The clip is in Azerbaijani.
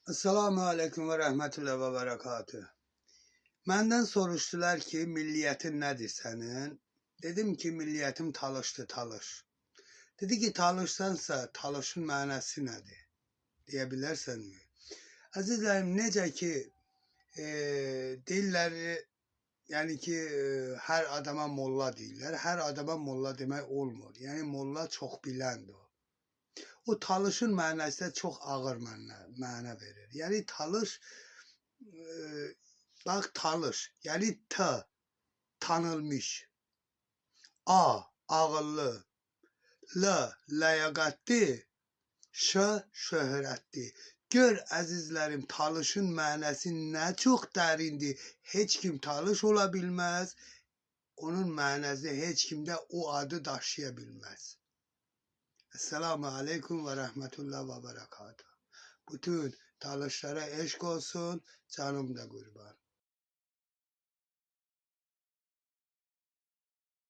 Esselamu Aleyküm ve Rahmetullah ve Berekatüh. Məndən soruşdular ki, milliyyətin nədir sənin? Dedim ki, milliyyətim Talışdır, Talış. Dedi ki, Talışsansa, Talışın mənası nədir? Deyə bilərsənmi? Əzizlərim, necə ki, deyirlər, yəni ki, hər adama molla deyirlər. Hər adama molla demək olmur. Yəni, molla çox biləndir o. O Talışın mənası da çox ağır mənə verir. Yəni Talış, bax Talış, yəni T, tanınmış, A, ağıllı, L, ləyaqətli, Ş, şöhrətli. Gör əzizlərim, Talışın mənası nə çox dərindir. Heç kim Talış ola bilməz. Onun mənası heç kim də o adı daşıya bilməz. Esselamu Aleyküm ve Rahmetullah ve Berekatuhu. Bütün Talışlara eşk olsun, canım da kurban.